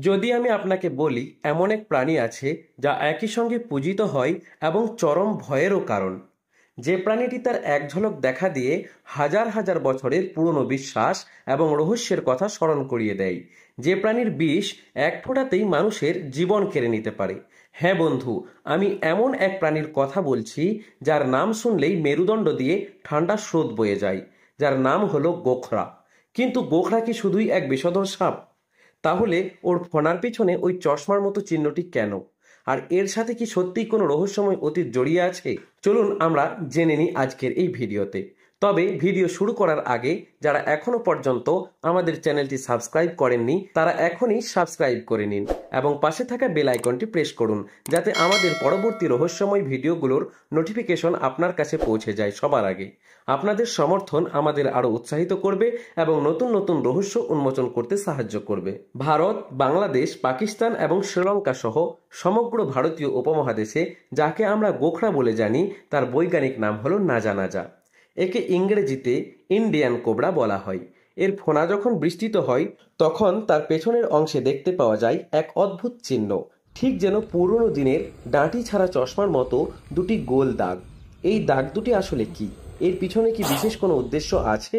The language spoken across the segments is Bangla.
যদি আমি আপনাকে বলি এমন এক প্রাণী আছে যা একই সঙ্গে পূজিত হয় এবং চরম ভয়েরও কারণ, যে প্রাণীটি তার এক ঝলক দেখা দিয়ে হাজার হাজার বছরের পুরনো বিশ্বাস এবং রহস্যের কথা স্মরণ করিয়ে দেয়, যে প্রাণীর বিষ এক ফোঁটাতেই মানুষের জীবন কেড়ে নিতে পারে। হ্যাঁ বন্ধু, আমি এমন এক প্রাণীর কথা বলছি যার নাম শুনলেই মেরুদণ্ড দিয়ে ঠান্ডা স্রোত বয়ে যায়, যার নাম হলো গোখরা। কিন্তু গোখরা কি শুধুই এক বিষধর সাপ? তাহলে ওর ফণার পিছনে ওই চশমার মতো চিহ্নটি কেন? আর এর সাথে কি সত্যিই কোনো রহস্যময় অতীত জড়িয়ে আছে? চলুন আমরা জেনে নিই আজকের এই ভিডিওতে। তবে ভিডিও শুরু করার আগে যারা এখনো পর্যন্ত আমাদের চ্যানেলটি সাবস্ক্রাইব করেননি তারা এখনই সাবস্ক্রাইব করে নিন এবং পাশে থাকা বেল আইকনটি প্রেস করুন, যাতে আমাদের পরবর্তী রহস্যময় ভিডিওগুলোর নোটিফিকেশন আপনার কাছে পৌঁছে যায় সবার আগে। আপনাদের সমর্থন আমাদের আরো উৎসাহিত করবে এবং নতুন নতুন রহস্য উন্মোচন করতে সাহায্য করবে। ভারত, বাংলাদেশ, পাকিস্তান এবং শ্রীলঙ্কা সহ সমগ্র ভারতীয় উপমহাদেশে যাকে আমরা গোখরা বলে জানি তার বৈজ্ঞানিক নাম হলো নাজা নাজা। একে ইংরেজিতে ইন্ডিয়ান কোবরা বলা হয়। এর ফণা যখন বিস্তৃত হয় তখন তার পেছনের অংশে দেখতে পাওয়া যায় এক অদ্ভুত চিহ্ন, ঠিক যেন পুরনো দিনের ডাঁটি ছাড়া চশমার মতো দুটি গোল দাগ। এই দাগ দুটি আসলে কি? এর পিছনে কি বিশেষ কোনো উদ্দেশ্য আছে?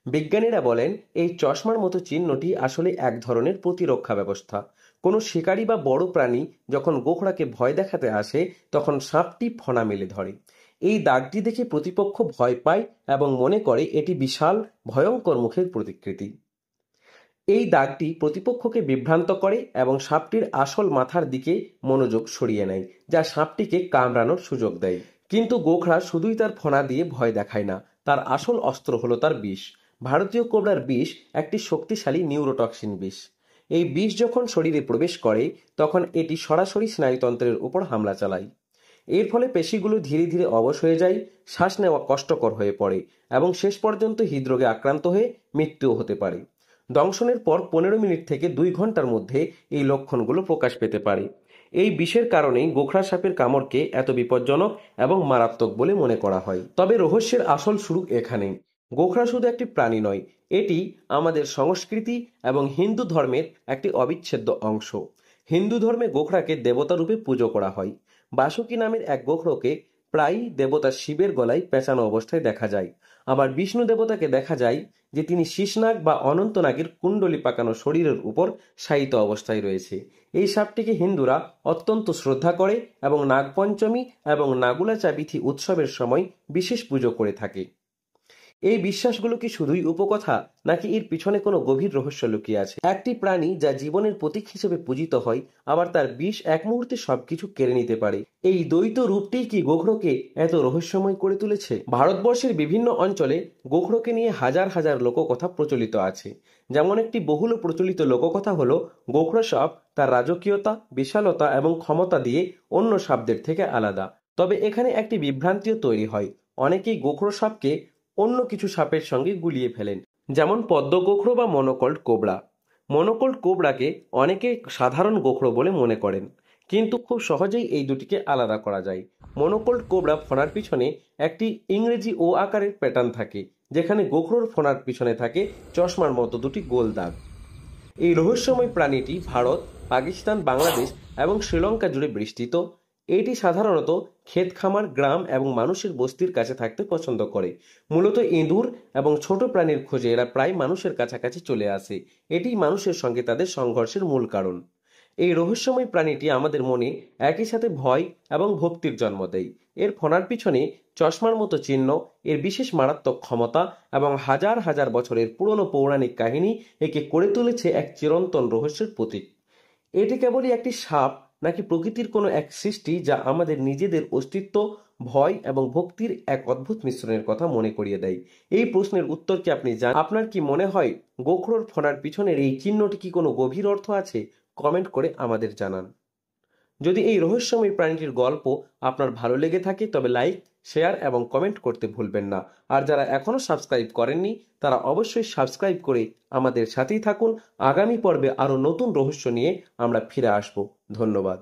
বিজ্ঞানীরা বলেন এই চশমার মতো চিহ্নটি আসলে এক ধরনের প্রতিরক্ষা ব্যবস্থা। কোনো শিকারী বা বড় প্রাণী যখন গোখরাকে ভয় দেখাতে আসে তখন সাপটি ফণা মেলে ধরে। এই দাগটি দেখে প্রতিপক্ষ ভয় পায় এবং মনে করে এটি বিশাল ভয়ঙ্কর মুখের প্রতিকৃতি। এই দাগটি প্রতিপক্ষকে বিভ্রান্ত করে এবং সাপটির আসল মাথার দিকে মনোযোগ সরিয়ে নেয়, যা সাপটিকে কামড়ানোর সুযোগ দেয়। কিন্তু গোখরা শুধুই তার ফণা দিয়ে ভয় দেখায় না, তার আসল অস্ত্র হলো তার বিষ। ভারতীয় কোবরার বিষ একটি শক্তিশালী নিউরোটক্সিন বিষ। এই বিষ যখন শরীরে প্রবেশ করে তখন এটি সরাসরি স্নায়ুতন্ত্রের উপর হামলা চালায়। এর ফলে পেশিগুলো ধীরে ধীরে অবশ হয়ে যায়, শ্বাস নেওয়া কষ্টকর হয়ে পড়ে এবং শেষ পর্যন্ত হৃদরোগে আক্রান্ত হয়ে মৃত্যুও হতে পারে। দংশনের পর 15 মিনিট থেকে 2 ঘন্টার মধ্যে এই লক্ষণগুলো প্রকাশ পেতে পারে। এই বিষের কারণেই গোখরা সাপের কামড়কে এত বিপজ্জনক এবং মারাত্মক বলে মনে করা হয়। তবে রহস্যের আসল শুরু এখানেই। গোখরা শুধু একটি প্রাণী নয়, এটি আমাদের সংস্কৃতি এবং হিন্দু ধর্মের একটি অবিচ্ছেদ্য অংশ। হিন্দু ধর্মে গোখরাকে দেবতা রূপে পুজো করা হয়। বাসুকি নামের এক গোখরোকে প্রায়ই দেবতা শিবের গলায় পেঁচানো অবস্থায় দেখা যায়। আবার বিষ্ণু দেবতাকে দেখা যায় যে তিনি শীষনাগ বা অনন্তনাগের কুণ্ডলী পাকানো শরীরের উপর শায়িত অবস্থায় রয়েছে। এই সাপটিকে হিন্দুরা অত্যন্ত শ্রদ্ধা করে এবং নাগপঞ্চমী এবং নাগুলা চাবিথি উৎসবের সময় বিশেষ পুজো করে থাকে। এই বিশ্বাসগুলো কি শুধুই উপকথা, নাকি এর পিছনে কোনো গভীর রহস্য লুকিয়ে আছে? একটি প্রাণী যা জীবনের প্রতীক হিসেবে পূজিত হয়, আবার তার বিষ এক মুহূর্তে সবকিছু কেড়ে নিতে পারে। এই দ্বৈত রূপটিই কি গোখরোকে এত রহস্যময় করে তুলেছে? ভারতবর্ষের বিভিন্ন অঞ্চলে গোখরোকে নিয়ে হাজার হাজার লোককথা প্রচলিত আছে। যেমন একটি বহুল প্রচলিত লোককথা হলো গোখরো সাপ তার রাজকীয়তা, বিশালতা এবং ক্ষমতা দিয়ে অন্য সাপদের থেকে আলাদা। তবে এখানে একটি বিভ্রান্তিও তৈরি হয়। অনেকেই গোখরো সাপকে অন্য কিছু সাপের সঙ্গে গুলিয়ে ফেলেন, যেমন পদ্ম গোখরো বা মনোকল্ড কোবরা। মনোকল্ড কোবরাকে অনেকে সাধারণ গোখরো বলে মনে করেন, কিন্তু খুব সহজেই এই দুটিকে আলাদা করা যায়। মনোকল্ড কোবরা ফণার পিছনে একটি ইংরেজি ও আকারের প্যাটার্ন থাকে, যেখানে গোখরোর ফণার পিছনে থাকে চশমার মতো দুটি গোল দাগ। এই রহস্যময় প্রাণীটি ভারত, পাকিস্তান, বাংলাদেশ এবং শ্রীলঙ্কা জুড়ে বিস্তৃত। এটি সাধারণত ক্ষেত খামার, গ্রাম এবং মানুষের বস্তির কাছে থাকতে পছন্দ করে। মূলত ইঁদুর এবং ছোট প্রাণীর খোঁজে এরা প্রায় মানুষের কাছাকাছি চলে আসে। এটি মানুষের সঙ্গে তাদের সংঘর্ষের মূল কারণ। এই রহস্যময় প্রাণীটি আমাদের মনে একই সাথে ভয় এবং ভক্তির জন্ম দেয়। এর ফণার পিছনে চশমার মতো চিহ্ন, এর বিশেষ মারাত্মক ক্ষমতা এবং হাজার হাজার বছরের পুরনো পৌরাণিক কাহিনী একে করে তুলেছে এক চিরন্তন রহস্যের প্রতীক। এটি কেবলই একটি সাপ, নাকি প্রকৃতির কোনো এক সৃষ্টি যা আমাদের নিজেদের অস্তিত্ব, ভয় এবং ভক্তির এক অদ্ভুত মিশ্রণের কথা মনে করিয়ে দেয়? এই প্রশ্নের উত্তর কি আপনি জানেন? আপনার কি মনে হয় গোখরোর ফণার পিছনের এই চিহ্নটি কি কোনো গভীর অর্থ আছে? কমেন্ট করে আমাদের জানান। যদি এই রহস্যময় প্রাণীটির গল্প আপনার ভালো লেগে থাকে তবে লাইক, শেয়ার এবং কমেন্ট করতে ভুলবেন না। আর যারা এখনো সাবস্ক্রাইব করেননি তারা অবশ্যই সাবস্ক্রাইব করে আমাদের সাথেই থাকুন। আগামী পর্বে আরো নতুন রহস্য নিয়ে আমরা ফিরে আসব। ধন্যবাদ।